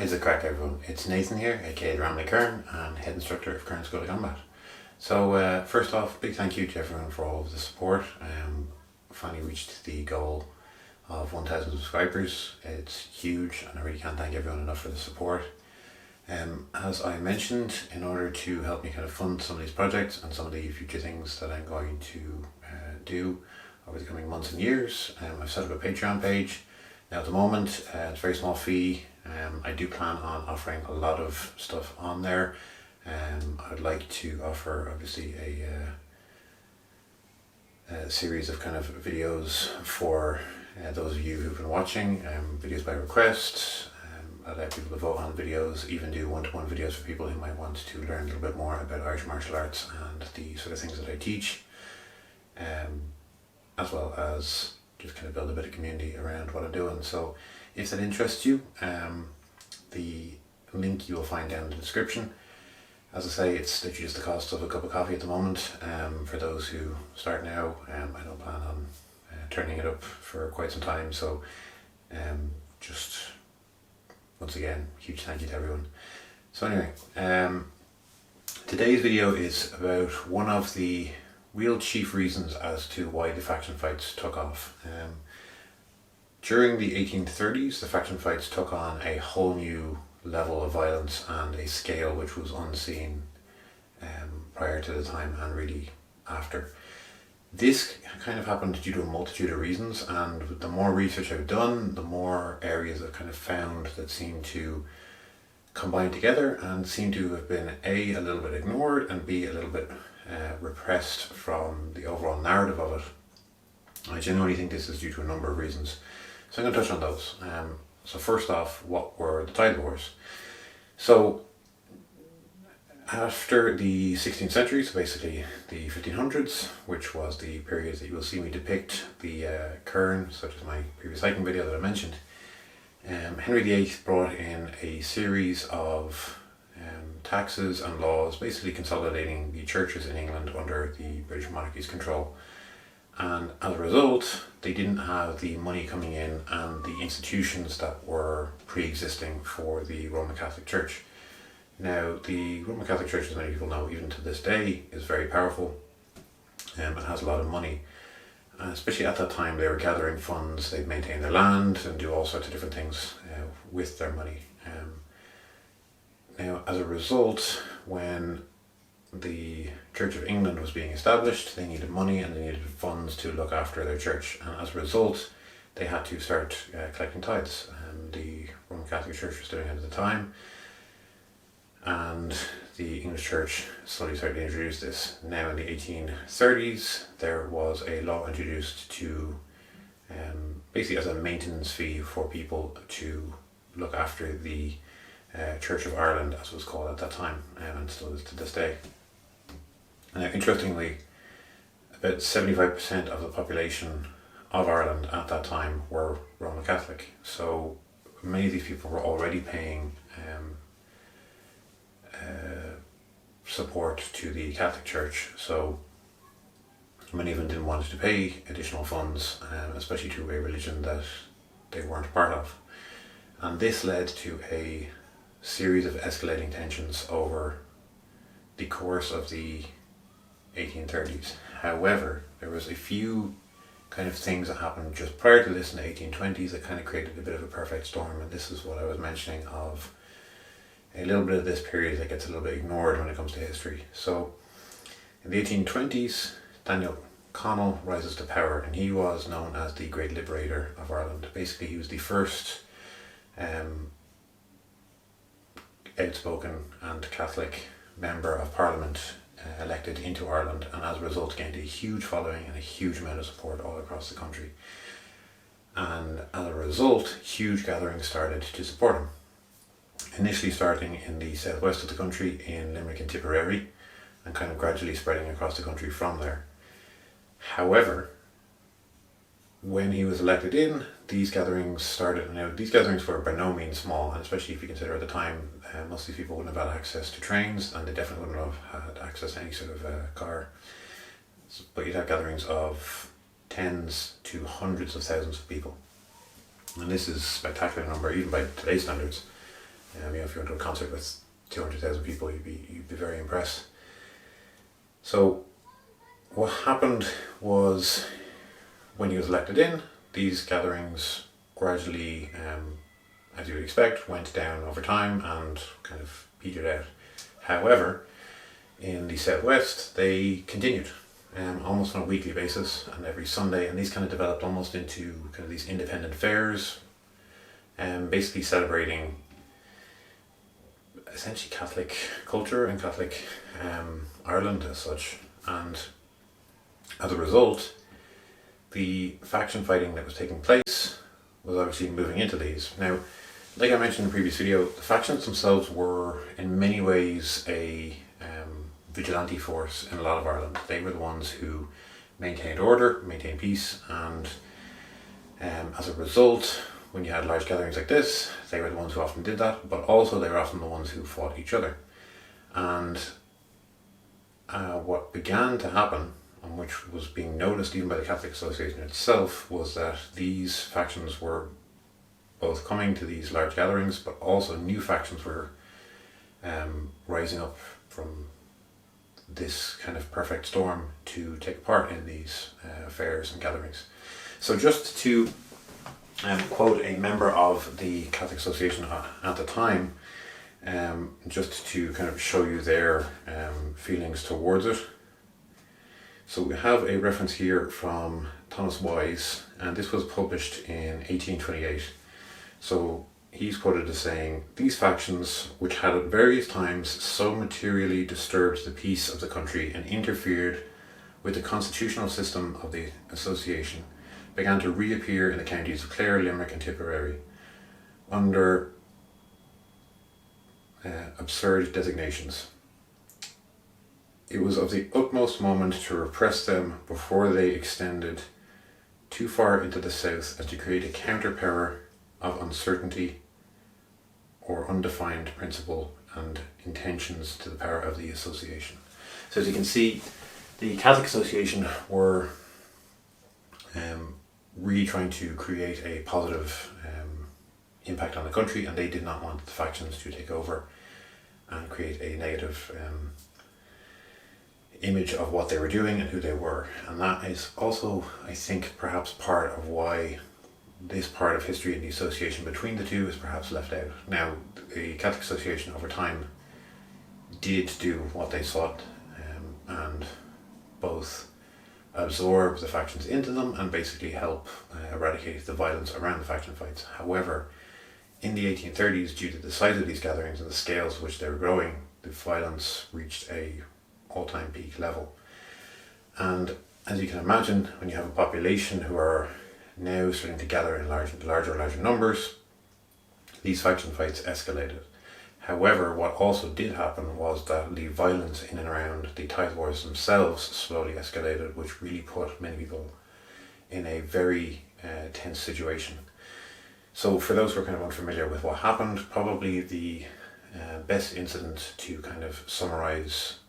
What is a crack, everyone? It's Nathan here, aka the Ramley Kern, and head instructor of Kern School of Combat. So first off, big thank you to everyone for all of the support. Finally reached the goal of 1,000 subscribers. It's huge and I really can't thank everyone enough for the support. As I mentioned, in order to help me kind of fund some of these projects and some of the future things that I'm going to do over the coming months and years, I've set up a Patreon page. Now at the moment, it's a very small fee. I do plan on offering a lot of stuff on there. I'd like to offer obviously a series of kind of videos for those of you who've been watching, videos by request. I'd like people to vote on videos, even do one-to-one videos for people who might want to learn a little bit more about Irish martial arts and the sort of things that I teach, as well as just kind of build a bit of community around what I'm doing. So if that interests you, the link you will find down in the description. As I say, it's literally just the cost of a cup of coffee at the moment. For those who start now, I don't plan on turning it up for quite some time. So just once again, huge thank you to everyone. So anyway, today's video is about one of the real chief reasons as to why the faction fights took off. During the 1830s, the faction fights took on a whole new level of violence and a scale which was unseen prior to the time and really after. This kind of happened due to a multitude of reasons, and the more research I've done, the more areas I've kind of found that seem to combine together and seem to have been A, a little bit ignored, and B, a little bit repressed from the overall narrative of it. I genuinely think this is due to a number of reasons. So I'm going to touch on those. So first off, what were the tithe wars? So after the 16th century, so basically the 1500s, which was the period that you will see me depict the Kern, such as my previous hiking video that I mentioned, Henry VIII brought in a series of taxes and laws, basically consolidating the churches in England under the British monarchy's control. And as a result, they didn't have the money coming in and the institutions that were pre-existing for the Roman Catholic Church. Now, the Roman Catholic Church, as many people know, even to this day, is very powerful and has a lot of money. Especially at that time, they were gathering funds, they'd maintain their land and do all sorts of different things with their money. Now, as a result, when the Church of England was being established, they needed money and they needed funds to look after their church, and as a result they had to start collecting tithes. The Roman Catholic Church was doing it at the time, and the English Church slowly started to introduce this. Now in the 1830s there was a law introduced to basically as a maintenance fee for people to look after the Church of Ireland, as it was called at that time, and still is to this day. Now, interestingly, about 75% of the population of Ireland at that time were Roman Catholic. So many of these people were already paying support to the Catholic Church. So many of them didn't want to pay additional funds, especially to a religion that they weren't part of. And this led to a series of escalating tensions over the course of the 1830s. However, there was a few kind of things that happened just prior to this in the 1820s that kind of created a bit of a perfect storm, and this is what I was mentioning of a little bit of this period that gets a little bit ignored when it comes to history. So in the 1820s, Daniel Connell rises to power, and he was known as the Great Liberator of Ireland. Basically, he was the first outspoken and Catholic member of Parliament elected into Ireland, and as a result gained a huge following and a huge amount of support all across the country. And as a result, huge gatherings started to support him. Initially starting in the southwest of the country in Limerick and Tipperary, and kind of gradually spreading across the country from there. However, when he was elected in, these gatherings started. Now, these gatherings were by no means small, and especially if you consider at the time, most of these people wouldn't have had access to trains, and they definitely wouldn't have had access to any sort of car. But you'd have gatherings of tens to hundreds of thousands of people. And this is a spectacular number, even by today's standards. If you went to a concert with 200,000 people, you'd be very impressed. So what happened was, when he was elected in, these gatherings gradually, as you would expect, went down over time and kind of petered out. However, in the southwest, they continued almost on a weekly basis and every Sunday, and these kind of developed almost into kind of these independent fairs, basically celebrating essentially Catholic culture and Catholic Ireland as such. And as a result, the faction fighting that was taking place was obviously moving into these. Now, like I mentioned in the previous video, the factions themselves were in many ways a vigilante force in a lot of Ireland. They were the ones who maintained order, maintained peace, and as a result, when you had large gatherings like this, they were the ones who often did that, but also they were often the ones who fought each other. And what began to happen, and which was being noticed even by the Catholic Association itself, was that these factions were both coming to these large gatherings, but also new factions were rising up from this kind of perfect storm to take part in these fairs and gatherings. So just to quote a member of the Catholic Association at the time, just to kind of show you their feelings towards it. So we have a reference here from Thomas Wise, and this was published in 1828. So he's quoted as saying, "These factions, which had at various times so materially disturbed the peace of the country and interfered with the constitutional system of the association, began to reappear in the counties of Clare, Limerick and Tipperary under absurd designations. It was of the utmost moment to repress them before they extended too far into the south as to create a counterpower of uncertainty or undefined principle and intentions to the power of the association." So as you can see, the Catholic Association were really trying to create a positive impact on the country, and they did not want the factions to take over and create a negative image of what they were doing and who they were. And that is also, I think, perhaps part of why this part of history and the association between the two is perhaps left out. Now, the Catholic Association over time did do what they sought, and both absorb the factions into them and basically help eradicate the violence around the faction fights. However, in the 1830s, due to the size of these gatherings and the scales which they were growing, the violence reached a all-time peak level. And as you can imagine, when you have a population who are now starting to gather in larger and larger numbers, these faction fights escalated. However, what also did happen was that the violence in and around the tithe wars themselves slowly escalated, which really put many people in a very tense situation. So for those who are kind of unfamiliar with what happened, probably the best incident to kind of summarize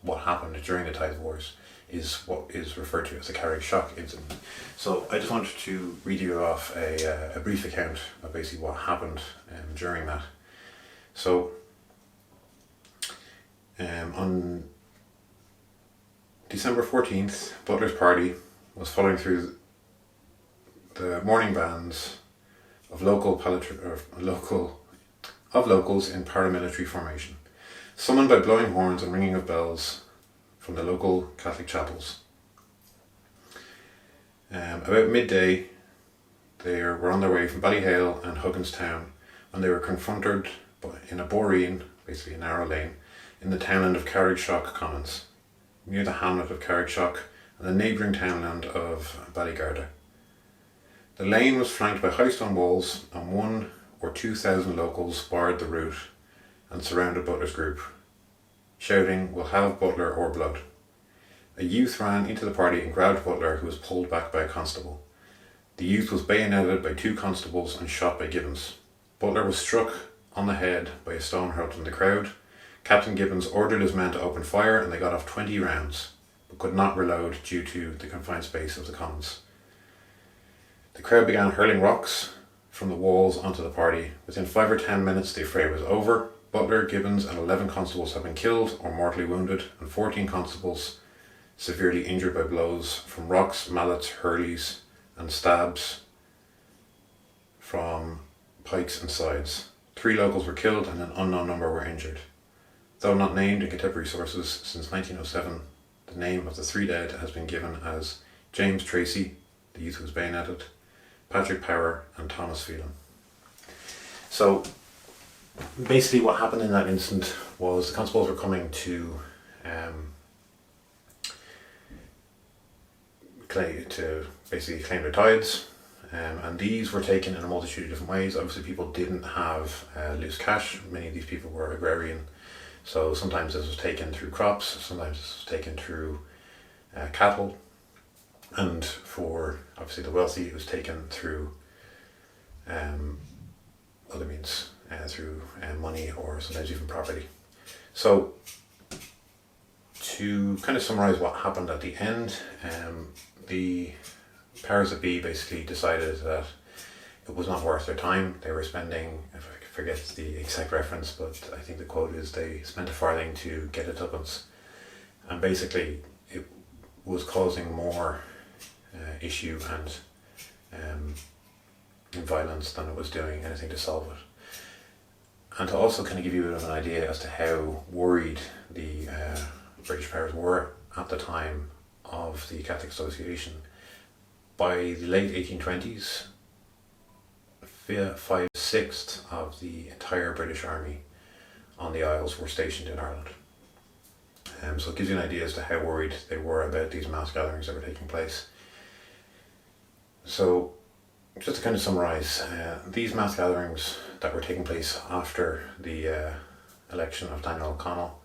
what happened during the tithe wars is what is referred to as the Carrickshock Incident. So I just wanted to read you off a brief account of basically what happened during that. So on December 14th, Butler's party was following through the morning bands of locals in paramilitary formation, summoned by blowing horns and ringing of bells from the local Catholic chapels. About midday, they were on their way from Ballyhale and Hugginstown when they were confronted in a boreen, basically a narrow lane, in the townland of Carrickshock Commons, near the hamlet of Carrickshock and the neighbouring townland of Ballygarda. The lane was flanked by high stone walls, and 1,000 or 2,000 locals barred the route and surrounded Butler's group, shouting, "We'll have Butler or blood." A youth ran into the party and grabbed Butler, who was pulled back by a constable. The youth was bayoneted by 2 constables and shot by Gibbons. Butler was struck on the head by a stone hurled from the crowd. Captain Gibbons ordered his men to open fire, and they got off 20 rounds, but could not reload due to the confined space of the commons. The crowd began hurling rocks, from the walls onto the party. Within 5 or 10 minutes the fray was over. Butler, Gibbons and 11 constables have been killed or mortally wounded, and 14 constables severely injured by blows from rocks, mallets, hurleys and stabs from pikes and sides. 3 locals were killed and an unknown number were injured. Though not named in contemporary sources since 1907, the name of the 3 dead has been given as James Tracy, the youth who was bayoneted, Patrick Power and Thomas Phelan. So basically what happened in that incident was the constables were coming to basically claim their tithes, and these were taken in a multitude of different ways. Obviously people didn't have loose cash. Many of these people were agrarian, so sometimes this was taken through crops, sometimes this was taken through cattle, and for obviously the wealthy it was taken through other means, through money or sometimes even property. So to kind of summarise what happened at the end, the powers that be basically decided that it was not worth their time. They were spending, if I forget the exact reference, but I think the quote is they spent a farthing to get a tuppence, and basically it was causing more issue and violence than it was doing anything to solve it. And to also kind of give you a bit of an idea as to how worried the British powers were at the time of the Catholic Association, by the late 1820s, 5/6 of the entire British Army on the Isles were stationed in Ireland. So it gives you an idea as to how worried they were about these mass gatherings that were taking place. So just to kind of summarise, these mass gatherings that were taking place after the election of Daniel O'Connell,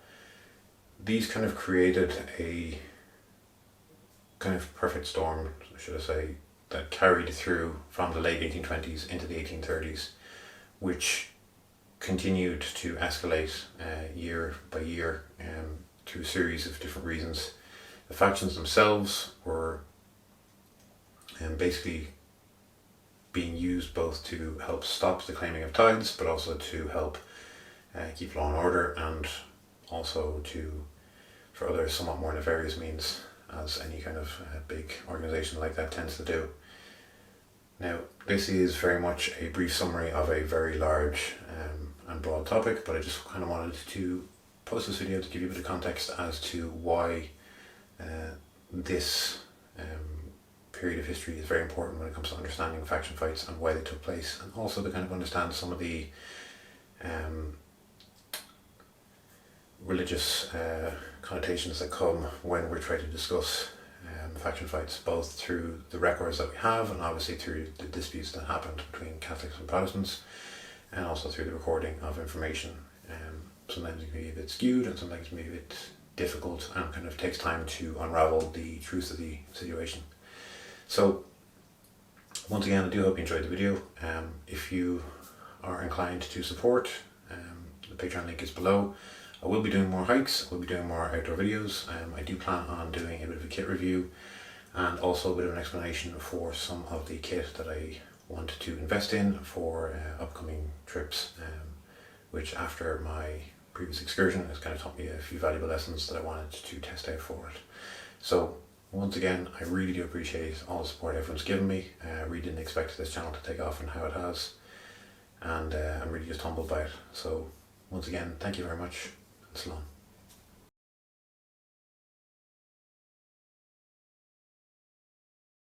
these kind of created a kind of perfect storm, should I say, that carried through from the late 1820s into the 1830s, which continued to escalate year by year through a series of different reasons. The factions themselves were basically being used both to help stop the claiming of tithes, but also to help keep law and order, and also for other somewhat more nefarious means, as any kind of big organisation like that tends to do. Now, this is very much a brief summary of a very large and broad topic, but I just kind of wanted to post this video to give you a bit of context as to why this period of history is very important when it comes to understanding faction fights and why they took place, and also to kind of understand some of the religious connotations that come when we're trying to discuss faction fights, both through the records that we have and obviously through the disputes that happened between Catholics and Protestants, and also through the recording of information. Sometimes it can be a bit skewed and sometimes it can be a bit difficult and kind of takes time to unravel the truth of the situation. So once again, I do hope you enjoyed the video. If you are inclined to support, the Patreon link is below. I will be doing more hikes, I will be doing more outdoor videos. I do plan on doing a bit of a kit review and also a bit of an explanation for some of the kit that I want to invest in for upcoming trips, which after my previous excursion has kind of taught me a few valuable lessons that I wanted to test out for it. So once again, I really do appreciate all the support everyone's given me. I really didn't expect this channel to take off and how it has, and I'm really just humbled by it. So once again, thank you very much. Salam.